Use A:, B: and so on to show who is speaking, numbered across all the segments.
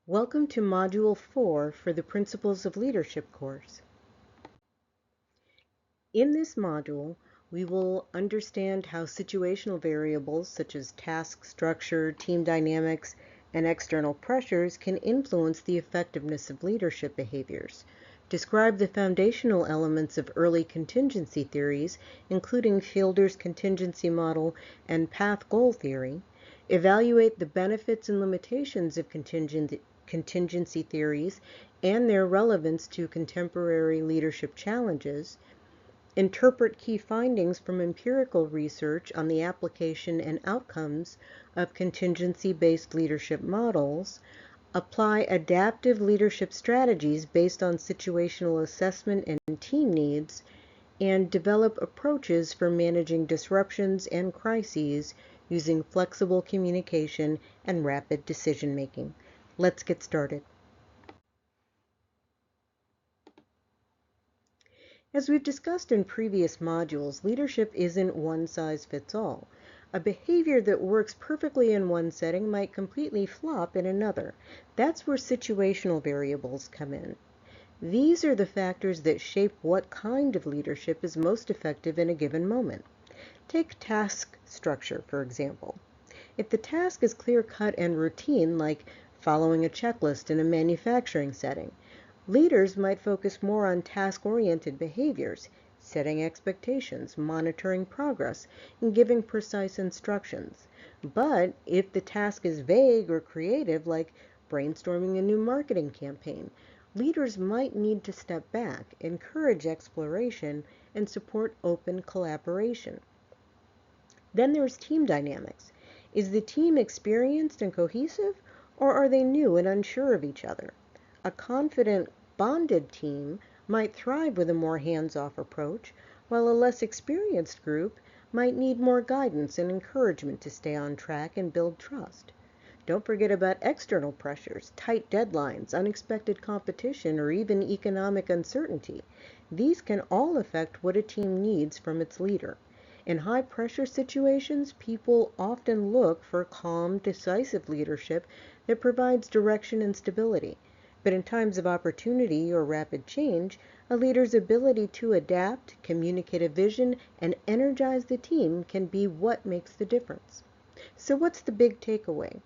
A: Welcome to Module 4 for the Principles of Leadership course. In this module, we will understand how situational variables such as task structure, team dynamics, and external pressures can influence the effectiveness of leadership behaviors, describe the foundational elements of early contingency theories, including Fielder's contingency model and path goal theory, evaluate the benefits and limitations of contingency theories and their relevance to contemporary leadership challenges, interpret key findings from empirical research on the application and outcomes of contingency-based leadership models, apply adaptive leadership strategies based on situational assessment and team needs, and develop approaches for managing disruptions and crises using flexible communication and rapid decision-making. Let's get started. As we've discussed in previous modules, leadership isn't one size fits all. A behavior that works perfectly in one setting might completely flop in another. That's where situational variables come in. These are the factors that shape what kind of leadership is most effective in a given moment. Take task structure, for example. If the task is clear-cut and routine, like following a checklist in a manufacturing setting, leaders might focus more on task-oriented behaviors, setting expectations, monitoring progress, and giving precise instructions. But if the task is vague or creative, like brainstorming a new marketing campaign, leaders might need to step back, encourage exploration, and support open collaboration. Then there's team dynamics. Is the team experienced and cohesive, or are they new and unsure of each other? A confident, bonded team might thrive with a more hands-off approach, while a less experienced group might need more guidance and encouragement to stay on track and build trust. Don't forget about external pressures, tight deadlines, unexpected competition, or even economic uncertainty. These can all affect what a team needs from its leader. In high-pressure situations, people often look for calm, decisive leadership that provides direction and stability. But in times of opportunity or rapid change, a leader's ability to adapt, communicate a vision, and energize the team can be what makes the difference. So what's the big takeaway?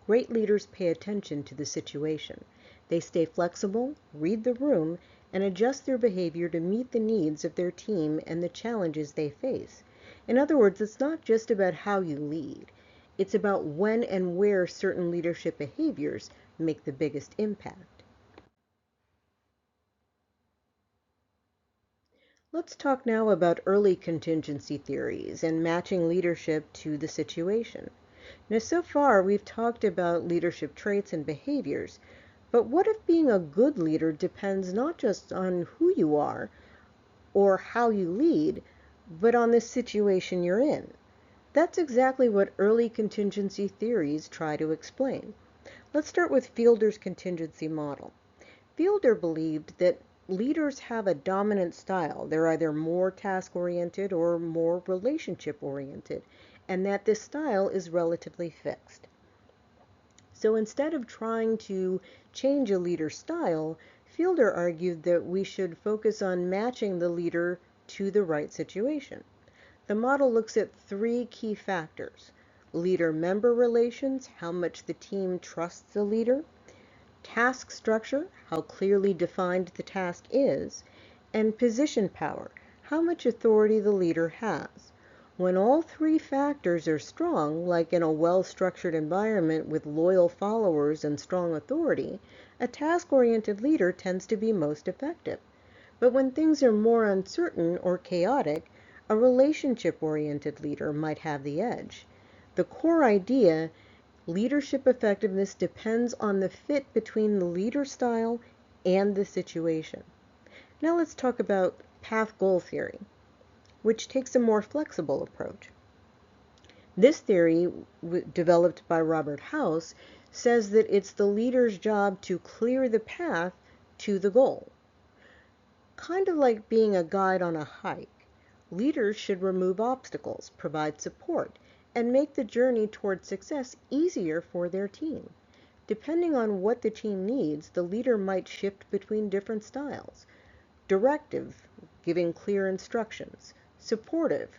A: Great leaders pay attention to the situation. They stay flexible, read the room, and adjust their behavior to meet the needs of their team and the challenges they face. In other words, it's not just about how you lead. It's about when and where certain leadership behaviors make the biggest impact. Let's talk now about early contingency theories and matching leadership to the situation. Now, so far we've talked about leadership traits and behaviors, but what if being a good leader depends not just on who you are or how you lead, but on the situation you're in? That's exactly what early contingency theories try to explain. Let's start with Fielder's contingency model. Fielder believed that leaders have a dominant style. They're either more task-oriented or more relationship-oriented, and that this style is relatively fixed. So instead of trying to change a leader's style, Fielder argued that we should focus on matching the leader to the right situation. The model looks at three key factors: leader-member relations, how much the team trusts the leader; task structure, how clearly defined the task is; and position power, how much authority the leader has. When all three factors are strong, like in a well-structured environment with loyal followers and strong authority, a task-oriented leader tends to be most effective. But when things are more uncertain or chaotic, a relationship-oriented leader might have the edge. The core idea: leadership effectiveness depends on the fit between the leader style and the situation. Now let's talk about path goal theory, which takes a more flexible approach. This theory, developed by Robert House, says that it's the leader's job to clear the path to the goal. Kind of like being a guide on a hike, leaders should remove obstacles, provide support, and make the journey toward success easier for their team. Depending on what the team needs, the leader might shift between different styles. Directive, giving clear instructions. Supportive,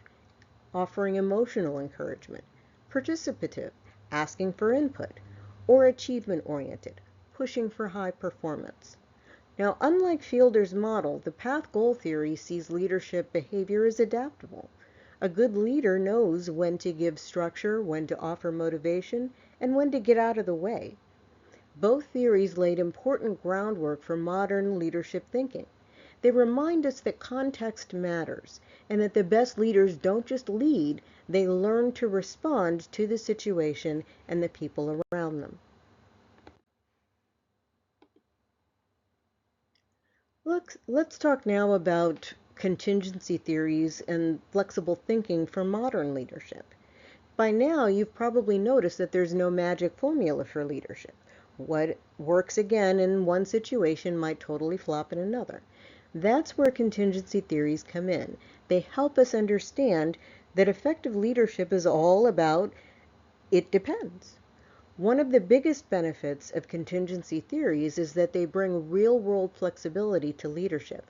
A: offering emotional encouragement. Participative, asking for input. Or achievement-oriented, pushing for high performance. Now, unlike Fielder's model, the path goal theory sees leadership behavior as adaptable. A good leader knows when to give structure, when to offer motivation, and when to get out of the way. Both theories laid important groundwork for modern leadership thinking. They remind us that context matters, and that the best leaders don't just lead, they learn to respond to the situation and the people around them. Let's talk now about contingency theories and flexible thinking for modern leadership. By now, you've probably noticed that there's no magic formula for leadership. What works again in one situation might totally flop in another. That's where contingency theories come in. They help us understand that effective leadership is all about it depends. One of the biggest benefits of contingency theories is that they bring real-world flexibility to leadership.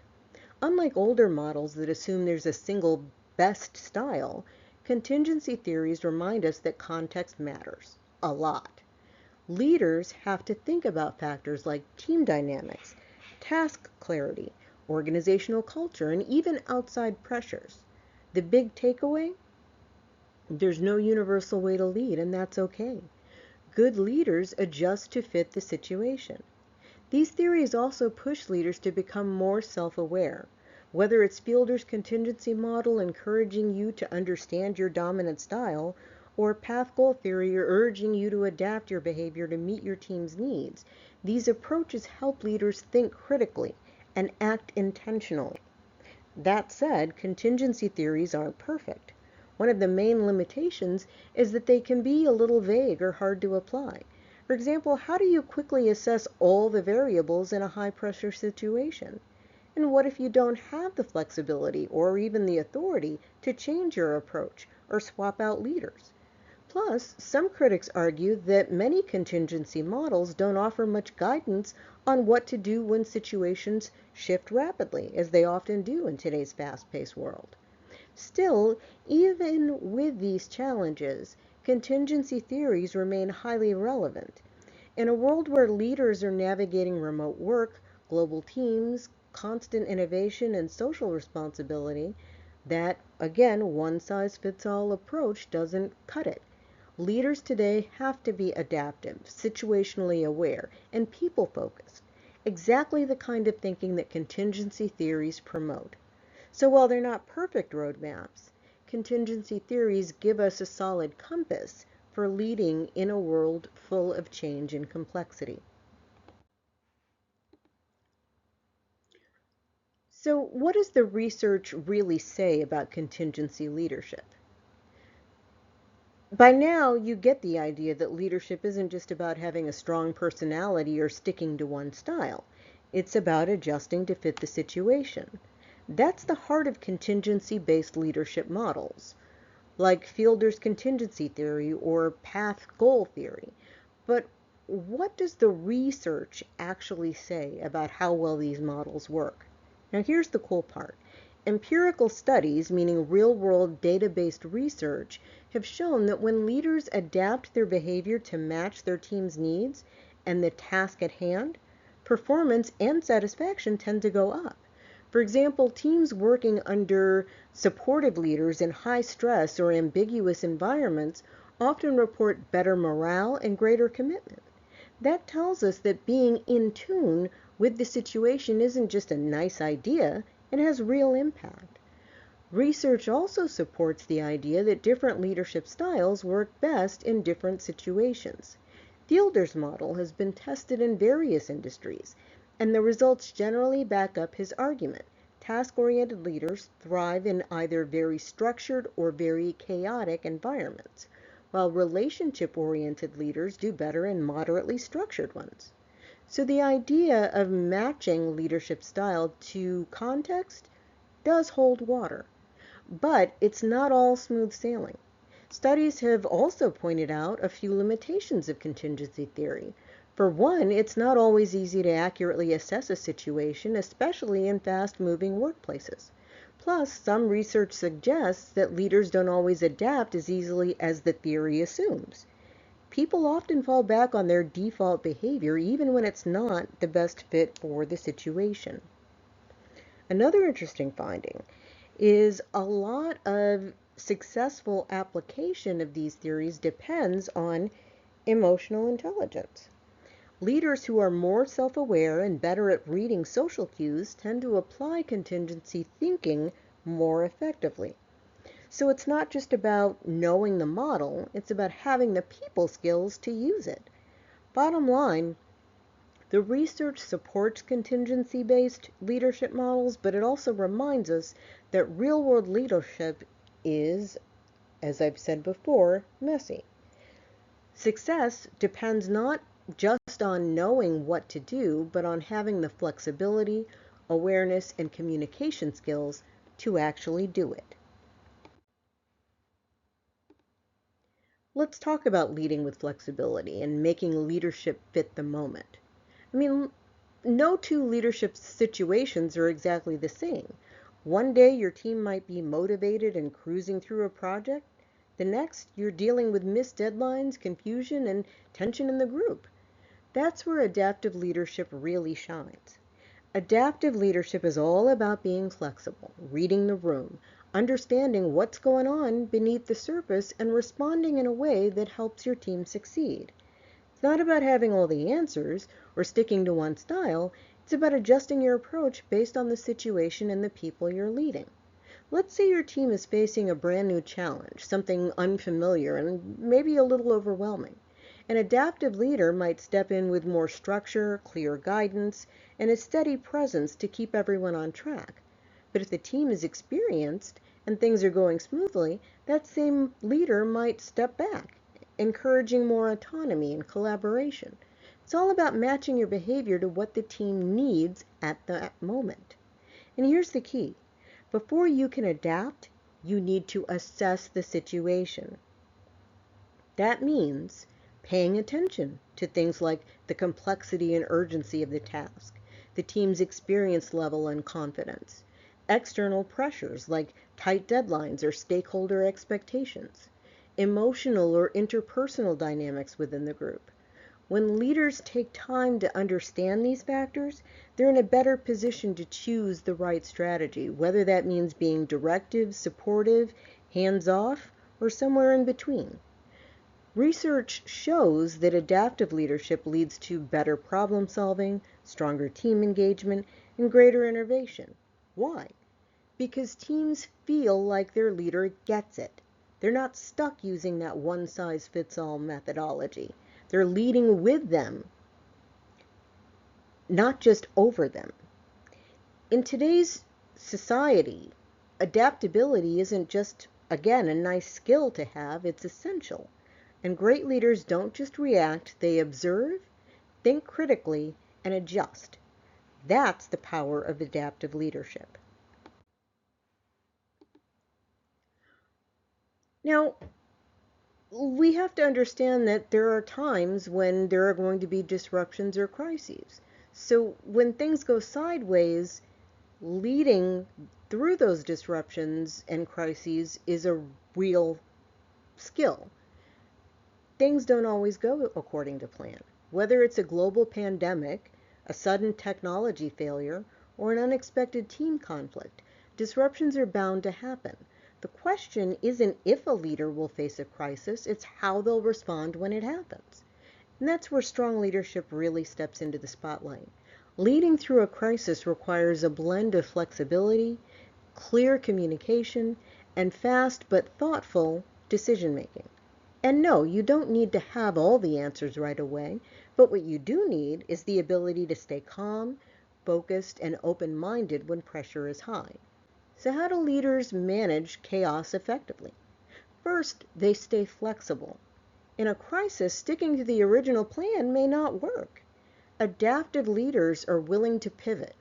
A: Unlike older models that assume there's a single best style, contingency theories remind us that context matters a lot. Leaders have to think about factors like team dynamics, task clarity, organizational culture, and even outside pressures. The big takeaway? There's no universal way to lead, and that's okay. Good leaders adjust to fit the situation. These theories also push leaders to become more self-aware. Whether it's Fielder's contingency model encouraging you to understand your dominant style, or path goal theory urging you to adapt your behavior to meet your team's needs, these approaches help leaders think critically and act intentionally. That said, contingency theories aren't perfect. One of the main limitations is that they can be a little vague or hard to apply. For example, how do you quickly assess all the variables in a high-pressure situation? And what if you don't have the flexibility or even the authority to change your approach or swap out leaders? Plus, some critics argue that many contingency models don't offer much guidance on what to do when situations shift rapidly, as they often do in today's fast-paced world. Still, even with these challenges, contingency theories remain highly relevant. In a world where leaders are navigating remote work, global teams, constant innovation, and social responsibility, that, again, one-size-fits-all approach doesn't cut it. Leaders today have to be adaptive, situationally aware, and people-focused, exactly the kind of thinking that contingency theories promote. So while they're not perfect roadmaps, contingency theories give us a solid compass for leading in a world full of change and complexity. So what does the research really say about contingency leadership? By now, you get the idea that leadership isn't just about having a strong personality or sticking to one style. It's about adjusting to fit the situation. That's the heart of contingency-based leadership models, like Fielder's contingency theory or path goal theory. But what does the research actually say about how well these models work? Now here's the cool part. Empirical studies, meaning real-world data-based research, have shown that when leaders adapt their behavior to match their team's needs and the task at hand, performance and satisfaction tend to go up. For example, teams working under supportive leaders in high stress or ambiguous environments often report better morale and greater commitment. That tells us that being in tune with the situation isn't just a nice idea, it has real impact. Research also supports the idea that different leadership styles work best in different situations. Fielder's model has been tested in various industries, and the results generally back up his argument. Task-oriented leaders thrive in either very structured or very chaotic environments, while relationship-oriented leaders do better in moderately structured ones. So the idea of matching leadership style to context does hold water, but it's not all smooth sailing. Studies have also pointed out a few limitations of contingency theory. For one, it's not always easy to accurately assess a situation, especially in fast-moving workplaces. Plus, some research suggests that leaders don't always adapt as easily as the theory assumes. People often fall back on their default behavior even when it's not the best fit for the situation. Another interesting finding is a lot of successful application of these theories depends on emotional intelligence. Leaders who are more self-aware and better at reading social cues tend to apply contingency thinking more effectively. So it's not just about knowing the model, it's about having the people skills to use it. Bottom line, the research supports contingency-based leadership models, but it also reminds us that real-world leadership is, as I've said before, messy. Success depends not just on knowing what to do, but on having the flexibility, awareness, and communication skills to actually do it. Let's talk about leading with flexibility and making leadership fit the moment. I mean, no two leadership situations are exactly the same. One day your team might be motivated and cruising through a project. The next, you're dealing with missed deadlines, confusion, and tension in the group. That's where adaptive leadership really shines. Adaptive leadership is all about being flexible, reading the room, understanding what's going on beneath the surface, and responding in a way that helps your team succeed. It's not about having all the answers or sticking to one style. It's about adjusting your approach based on the situation and the people you're leading. Let's say your team is facing a brand new challenge, something unfamiliar and maybe a little overwhelming. An adaptive leader might step in with more structure, clear guidance, and a steady presence to keep everyone on track. But if the team is experienced and things are going smoothly, that same leader might step back, encouraging more autonomy and collaboration. It's all about matching your behavior to what the team needs at that moment. And here's the key. Before you can adapt, you need to assess the situation. That means paying attention to things like the complexity and urgency of the task, the team's experience level and confidence, external pressures like tight deadlines or stakeholder expectations, emotional or interpersonal dynamics within the group. When leaders take time to understand these factors, they're in a better position to choose the right strategy, whether that means being directive, supportive, hands-off, or somewhere in between. Research shows that adaptive leadership leads to better problem solving, stronger team engagement, and greater innovation. Why? Because teams feel like their leader gets it. They're not stuck using that one-size-fits-all methodology. They're leading with them, not just over them. In today's society, adaptability isn't just, again, a nice skill to have, it's essential. And great leaders don't just react, they observe, think critically, and adjust. That's the power of adaptive leadership. Now, we have to understand that there are times when there are going to be disruptions or crises. So when things go sideways, leading through those disruptions and crises is a real skill. Things don't always go according to plan. Whether it's a global pandemic, a sudden technology failure, or an unexpected team conflict, disruptions are bound to happen. The question isn't if a leader will face a crisis, it's how they'll respond when it happens. And that's where strong leadership really steps into the spotlight. Leading through a crisis requires a blend of flexibility, clear communication, and fast but thoughtful decision making. And no, you don't need to have all the answers right away, but what you do need is the ability to stay calm, focused, and open-minded when pressure is high. So how do leaders manage chaos effectively? First, they stay flexible. In a crisis, sticking to the original plan may not work. Adaptive leaders are willing to pivot,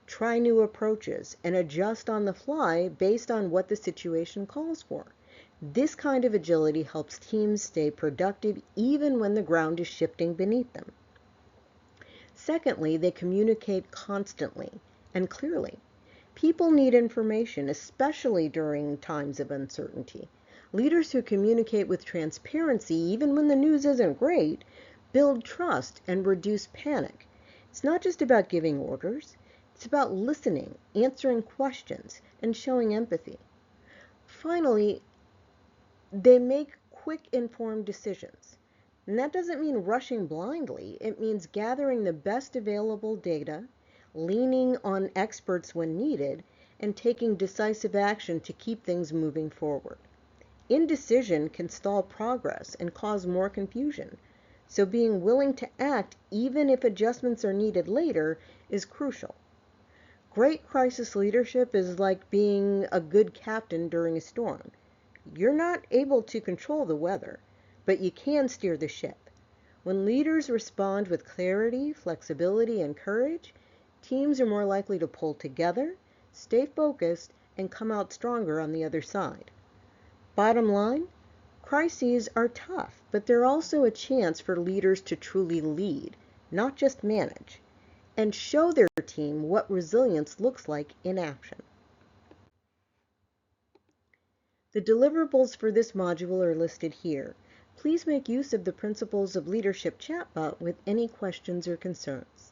A: try new approaches, and adjust on the fly based on what the situation calls for. This kind of agility helps teams stay productive even when the ground is shifting beneath them. Secondly, they communicate constantly and clearly. People need information, especially during times of uncertainty. Leaders who communicate with transparency, even when the news isn't great, build trust and reduce panic. It's not just about giving orders, it's about listening, answering questions, and showing empathy. Finally, they make quick, informed decisions. And that doesn't mean rushing blindly. It means gathering the best available data, leaning on experts when needed, and taking decisive action to keep things moving forward. Indecision can stall progress and cause more confusion. So being willing to act, even if adjustments are needed later, is crucial. Great crisis leadership is like being a good captain during a storm. You're not able to control the weather, but you can steer the ship. When leaders respond with clarity, flexibility, and courage, teams are more likely to pull together, stay focused, and come out stronger on the other side. Bottom line, crises are tough, but they're also a chance for leaders to truly lead, not just manage, and show their team what resilience looks like in action. The deliverables for this module are listed here. Please make use of the Principles of Leadership chatbot with any questions or concerns.